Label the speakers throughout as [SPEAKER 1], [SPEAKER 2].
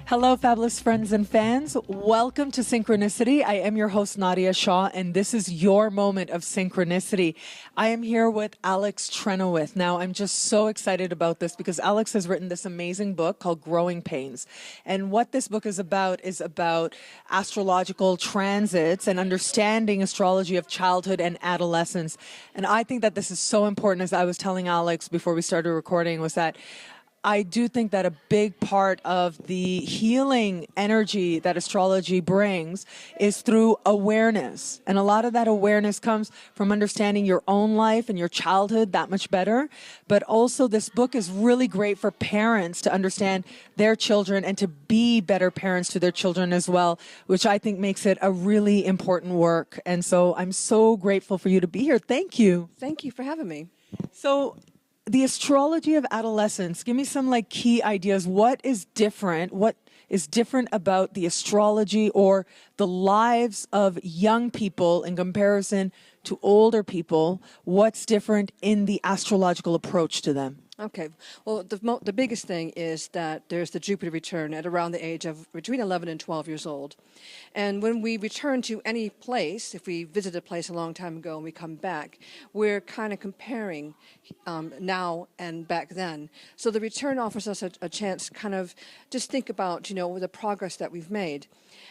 [SPEAKER 1] Hello, fabulous friends and fans. Welcome to Synchronicity. I am your host, Nadiya Shah, and this is your moment of synchronicity. I am here with Alex Trenoweth. Now, I'm just so excited about this because Alex has written this amazing book called Growing Pains. And what this book is about astrological transits and understanding astrology of childhood and adolescence. And I think that this is so important, as I was telling Alex before we started recording, was that I do think that a big part of the healing energy that astrology brings is through awareness. And a lot of that awareness comes from understanding your own life and your childhood that much better. But also this book is really great for parents to understand their children and to be better parents to their children as well, which I think makes it a really important work. And so I'm so grateful for you to be here. Thank you.
[SPEAKER 2] Thank you for having me.
[SPEAKER 1] So the astrology of adolescence, give me some key ideas. What is different? What is different about the astrology or the lives of young people in comparison to older people? What's different in the astrological approach to them?
[SPEAKER 2] Okay. Well, the biggest thing is that there's the Jupiter return at around the age of between 11 and 12 years old. And when we return to any place, if we visit a place a long time ago and we come back, we're kind of comparing now and back then. So the return offers us a chance to kind of just think about, the progress that we've made.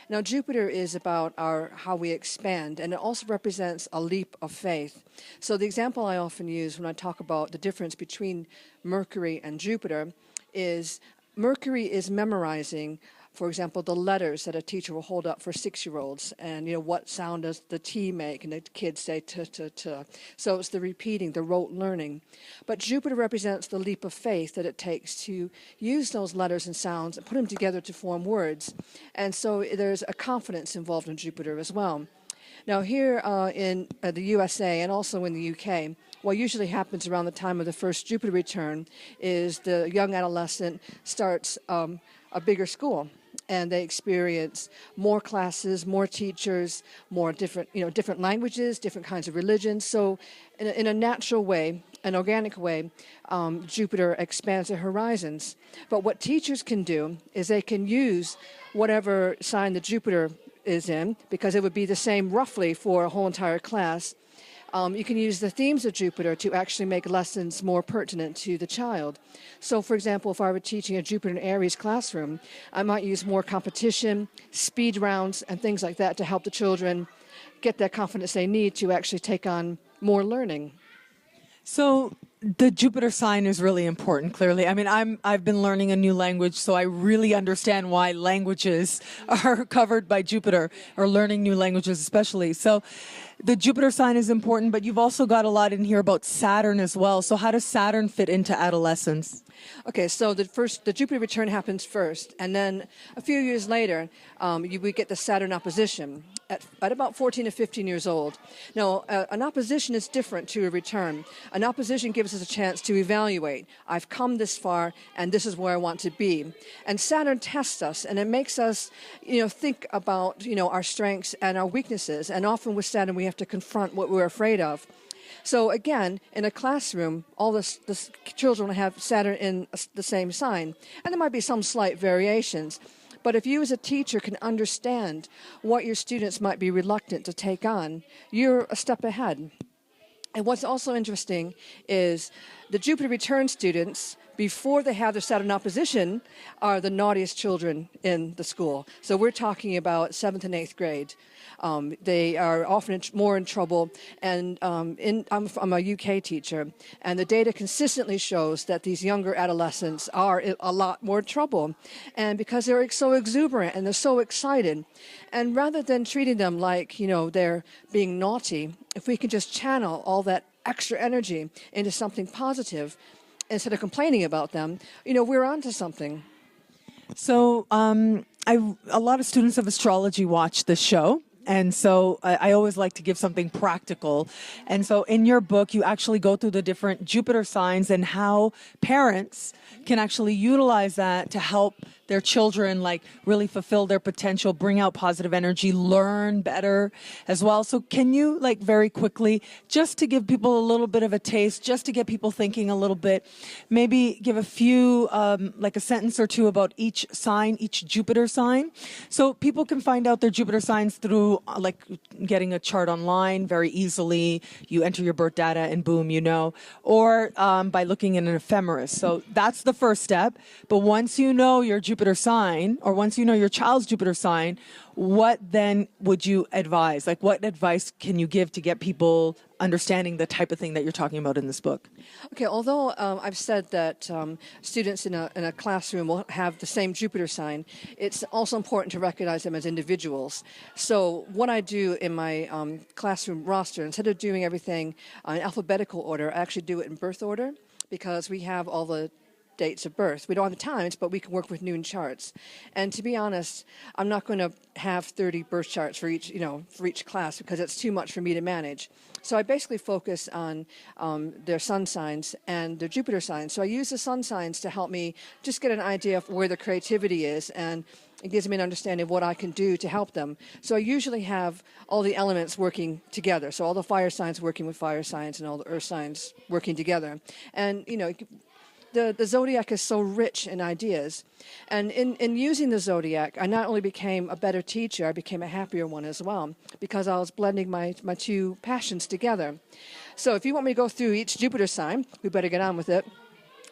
[SPEAKER 2] Now, Jupiter is about how we expand, and it also represents a leap of faith. So the example I often use when I talk about the difference between Mercury and Jupiter is Mercury is memorizing, for example, the letters that a teacher will hold up for 6-year-olds, and what sound does the T make, and the kids say t, t, t. So it's the repeating, the rote learning. But Jupiter represents the leap of faith that it takes to use those letters and sounds and put them together to form words. And so there's a confidence involved in Jupiter as well. Now here in the USA and also in the UK, what usually happens around the time of the first Jupiter return is the young adolescent starts a bigger school, and they experience more classes, more teachers, more different languages, different kinds of religions. So in a natural way, an organic way, Jupiter expands their horizons. But what teachers can do is they can use whatever sign that Jupiter is in, because it would be the same roughly for a whole entire class. You can use the themes of Jupiter to actually make lessons more pertinent to the child. So, for example, if I were teaching a Jupiter and Aries classroom, I might use more competition, speed rounds, and things like that to help the children get that confidence they need to actually take on more learning.
[SPEAKER 1] So the Jupiter sign is really important, clearly. I mean, I've been learning a new language, so I really understand why languages are covered by Jupiter, or learning new languages especially. So the Jupiter sign is important, but you've also got a lot in here about Saturn as well. So how does Saturn fit into adolescence?
[SPEAKER 2] Okay, so the Jupiter return happens first, and then a few years later, we get the Saturn opposition at about 14 to 15 years old. Now, an opposition is different to a return. An opposition gives us a chance to evaluate. I've come this far, and this is where I want to be. And Saturn tests us, and it makes us, think about, our strengths and our weaknesses. And often with Saturn, we have to confront what we're afraid of. So again, in a classroom, all the children will have Saturn in the same sign, and there might be some slight variations. But if you as a teacher can understand what your students might be reluctant to take on, you're a step ahead. And what's also interesting is the Jupiter return students, before they have their Saturn opposition, are the naughtiest children in the school. So we're talking about 7th and 8th grade. They are often more in trouble, and I'm a UK teacher, and the data consistently shows that these younger adolescents are in a lot more trouble, and because they're so exuberant and they're so excited. And rather than treating them like, they're being naughty, if we can just channel all that extra energy into something positive, instead of complaining about them, we're onto something.
[SPEAKER 1] So a lot of students of astrology watch this show. And so I always like to give something practical. And so in your book, you actually go through the different Jupiter signs and how parents can actually utilize that to help their children like really fulfill their potential, bring out positive energy, learn better as well. So can you like very quickly, just to give people a little bit of a taste, just to get people thinking a little bit, maybe give a few, like a sentence or two about each sign, each Jupiter sign. So people can find out their Jupiter signs through like getting a chart online very easily. You enter your birth data and boom, you know, or by looking in an ephemeris. So that's the first step. But once you know your Jupiter sign, or once you know your child's Jupiter sign, what then would you advise? Like, what advice can you give to get people understanding the type of thing that you're talking about in this book?
[SPEAKER 2] Okay, although I've said that students in a classroom will have the same Jupiter sign, it's also important to recognize them as individuals. So what I do in my classroom roster, instead of doing everything in alphabetical order, I actually do it in birth order, because we have all the dates of birth. We don't have the times, but we can work with noon charts. And to be honest, I'm not going to have 30 birth charts for each class, because it's too much for me to manage. So I basically focus on their sun signs and their Jupiter signs. So I use the sun signs to help me just get an idea of where their creativity is, and it gives me an understanding of what I can do to help them. So I usually have all the elements working together. So all the fire signs working with fire signs, and all the earth signs working together. And, the zodiac is so rich in ideas. And in using the zodiac, I not only became a better teacher, I became a happier one as well, because I was blending my two passions together. So if you want me to go through each Jupiter sign, we better get on with it.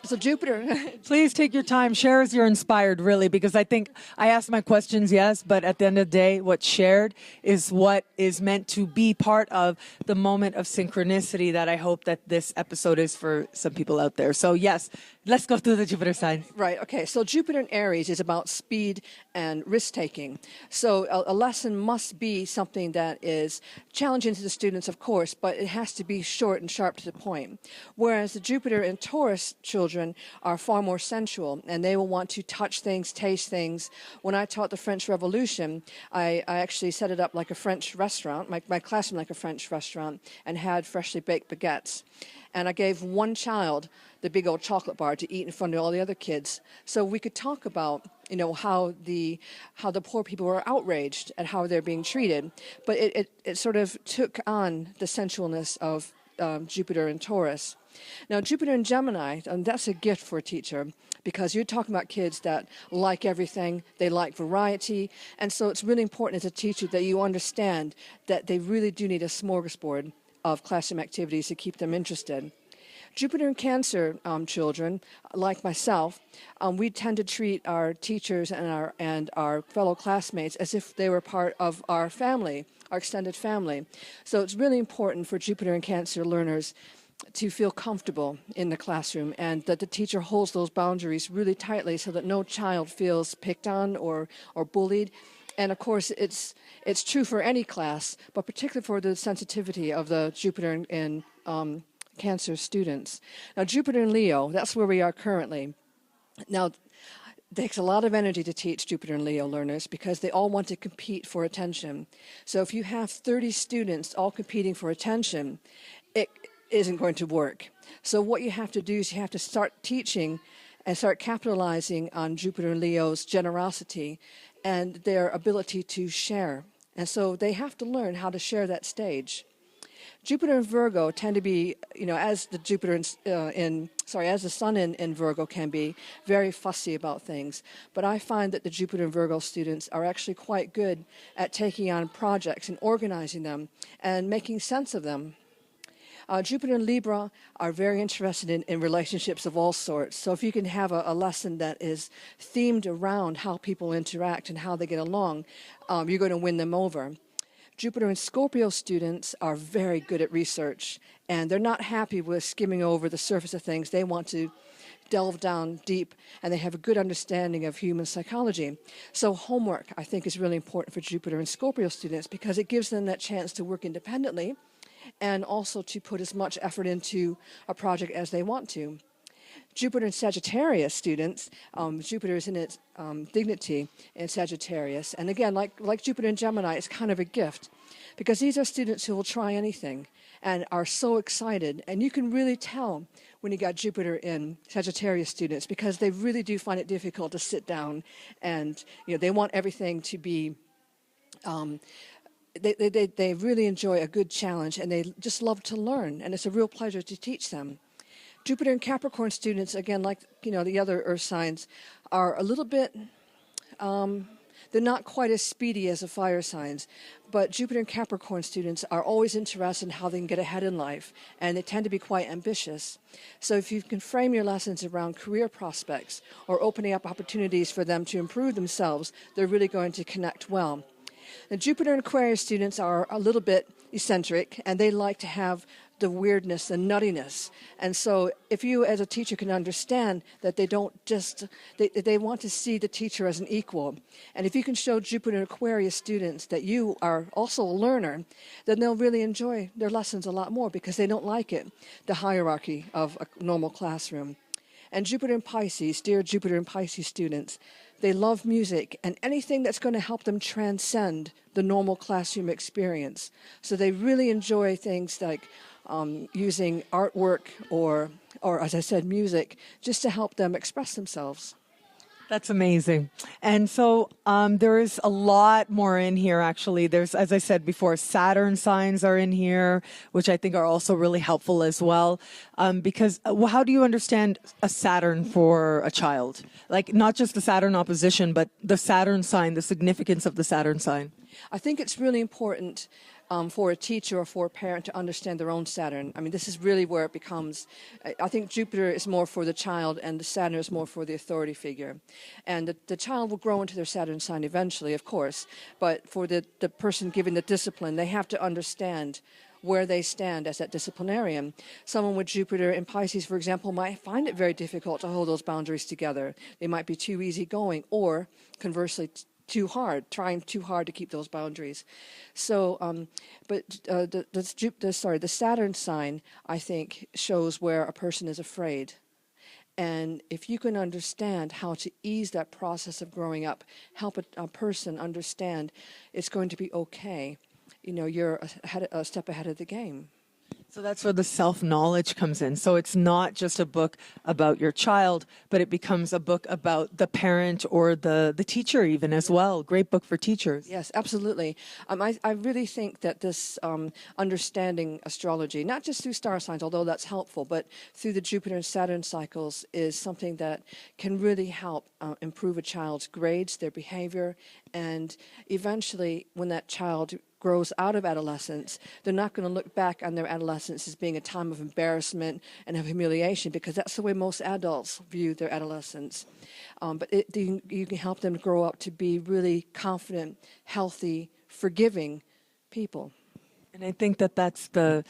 [SPEAKER 2] So Jupiter.
[SPEAKER 1] Please take your time. Share as you're inspired, really, because I think I asked my questions, yes, but at the end of the day, what's shared is what is meant to be part of the moment of synchronicity that I hope that this episode is for some people out there. So yes, let's go through the Jupiter signs.
[SPEAKER 2] Right, okay. So Jupiter in Aries is about speed and risk-taking. So a lesson must be something that is challenging to the students, of course, but it has to be short and sharp to the point. Whereas the Jupiter in Taurus children are far more sensual, and they will want to touch things, taste things. When I taught the French Revolution, I actually set it up like a French restaurant, my classroom like a French restaurant, and had freshly baked baguettes. And I gave one child the big old chocolate bar to eat in front of all the other kids. So we could talk about, how the poor people were outraged at how they're being treated. But it sort of took on the sensualness of Jupiter and Taurus. Now, Jupiter in Gemini, that's a gift for a teacher, because you're talking about kids that like everything, they like variety, and so it's really important as a teacher that you understand that they really do need a smorgasbord of classroom activities to keep them interested. Jupiter in Cancer children, like myself, we tend to treat our teachers and our fellow classmates as if they were part of our family, our extended family. So it's really important for Jupiter in Cancer learners to feel comfortable in the classroom, and that the teacher holds those boundaries really tightly so that no child feels picked on or bullied. And of course, it's true for any class, but particularly for the sensitivity of the Jupiter in Cancer students. Now, Jupiter in Leo, that's where we are currently. Now, it takes a lot of energy to teach Jupiter and Leo learners, because they all want to compete for attention. So if you have 30 students all competing for attention, it isn't going to work. So what you have to do is you have to start teaching and start capitalizing on Jupiter and Leo's generosity and their ability to share. And so they have to learn how to share that stage. Jupiter and Virgo tend to be, as the as the Sun in Virgo can be, very fussy about things. But I find that the Jupiter and Virgo students are actually quite good at taking on projects and organizing them and making sense of them. Jupiter and Libra are very interested in relationships of all sorts. So if you can have a lesson that is themed around how people interact and how they get along, you're going to win them over. Jupiter and Scorpio students are very good at research, and they're not happy with skimming over the surface of things. They want to delve down deep, and they have a good understanding of human psychology. So homework, I think, is really important for Jupiter and Scorpio students, because it gives them that chance to work independently and also to put as much effort into a project as they want to. Jupiter and Sagittarius students, Jupiter is in its dignity in Sagittarius. And again, like Jupiter and Gemini, it's kind of a gift. because these are students who will try anything and are so excited. And you can really tell when you got Jupiter in Sagittarius students, because they really do find it difficult to sit down, and they want everything to be they really enjoy a good challenge, and they just love to learn, and it's a real pleasure to teach them. Jupiter and Capricorn students, again, like the other earth signs, are a little bit they're not quite as speedy as the fire signs, but Jupiter and Capricorn students are always interested in how they can get ahead in life, and they tend to be quite ambitious. So if you can frame your lessons around career prospects or opening up opportunities for them to improve themselves, they're really going to connect well. The Jupiter and Aquarius students are a little bit eccentric, and they like to have the weirdness, the nuttiness. And so if you as a teacher can understand that they don't just, they want to see the teacher as an equal. And if you can show Jupiter and Aquarius students that you are also a learner, then they'll really enjoy their lessons a lot more, because they don't like it, the hierarchy of a normal classroom. And Jupiter and Pisces, dear Jupiter and Pisces students, they love music and anything that's going to help them transcend the normal classroom experience. So they really enjoy things like using artwork or, as I said, music, just to help them express themselves.
[SPEAKER 1] That's amazing. And so there is a lot more in here, actually. There's, as I said before, Saturn signs are in here, which I think are also really helpful as well. Because how do you understand a Saturn for a child? Like, not just the Saturn opposition, but the Saturn sign, the significance of the Saturn sign.
[SPEAKER 2] I think it's really important for a teacher or for a parent to understand their own Saturn. I mean, this is really where it becomes, I think Jupiter is more for the child and the Saturn is more for the authority figure. And the child will grow into their Saturn sign eventually, of course, but for the person giving the discipline, they have to understand where they stand as that disciplinarian. Someone with Jupiter in Pisces, for example, might find it very difficult to hold those boundaries together. They might be too easygoing, or conversely, trying too hard to keep those boundaries. So, the Saturn sign, I think, shows where a person is afraid. And if you can understand how to ease that process of growing up, help a person understand it's going to be okay, you're a step ahead of the game.
[SPEAKER 1] So that's where the self-knowledge comes in. So it's not just a book about your child, but it becomes a book about the parent or the teacher even as well. Great book for teachers.
[SPEAKER 2] Yes, absolutely. I really think that this understanding astrology, not just through star signs, although that's helpful, but through the Jupiter and Saturn cycles, is something that can really help improve a child's grades, their behavior, and eventually when that child grows out of adolescence, they're not going to look back on their adolescence as being a time of embarrassment and of humiliation, because that's the way most adults view their adolescence. But you can help them grow up to be really confident, healthy, forgiving people.
[SPEAKER 1] And I think that that's the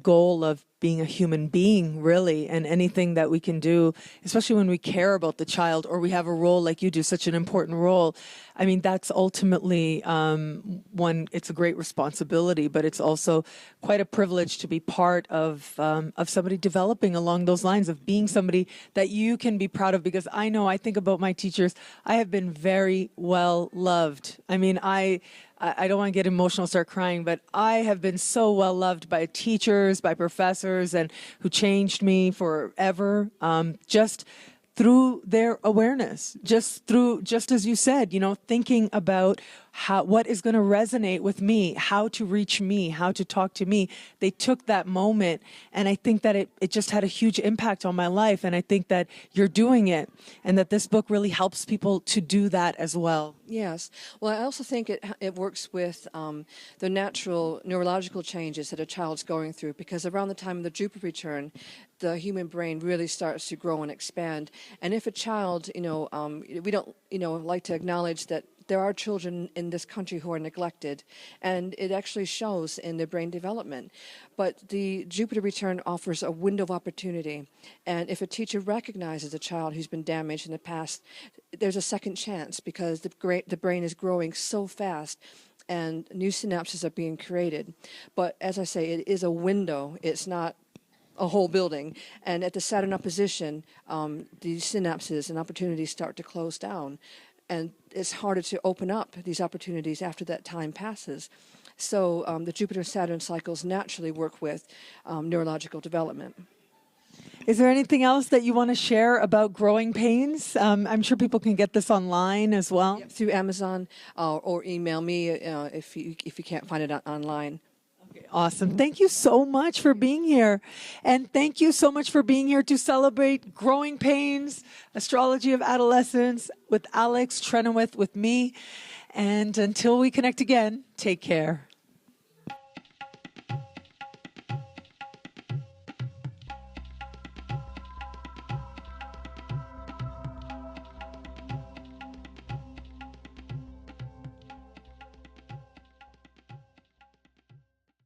[SPEAKER 1] goal of being a human being, really, and anything that we can do, especially when we care about the child or we have a role like you do, such an important role. I mean, that's ultimately it's a great responsibility, but it's also quite a privilege to be part of somebody developing along those lines, of being somebody that you can be proud of. Because I think about my teachers, I have been very well loved. I mean, I don't want to get emotional, start crying, but I have been so well loved by teachers, by professors, and who changed me forever, just through their awareness, just as you said, thinking about what is going to resonate with me, how to reach me, how to talk to me. They took that moment, and I think that it just had a huge impact on my life, and I think that you're doing it, and that this book really helps people to do that as well.
[SPEAKER 2] Yes. Well, I also think it works with the natural neurological changes that a child's going through, because around the time of the Jupiter return, the human brain really starts to grow and expand. And if a child, we don't, like to acknowledge that there are children in this country who are neglected, and it actually shows in their brain development. But the Jupiter return offers a window of opportunity, and if a teacher recognizes a child who's been damaged in the past, there's a second chance, because the brain is growing so fast and new synapses are being created. But as I say, it is a window. It's not a whole building. And at the Saturn opposition, these synapses and opportunities start to close down. And it's harder to open up these opportunities after that time passes. So the Jupiter-Saturn cycles naturally work with neurological development.
[SPEAKER 1] Is there anything else that you want to share about growing pains? I'm sure people can get this online as well.
[SPEAKER 2] Through Amazon or email me if you can't find it online.
[SPEAKER 1] Okay, awesome. Thank you so much for being here. And thank you so much for being here to celebrate Growing Pains, Astrology of Adolescence with Alex Trenoweth with me. And until we connect again, take care.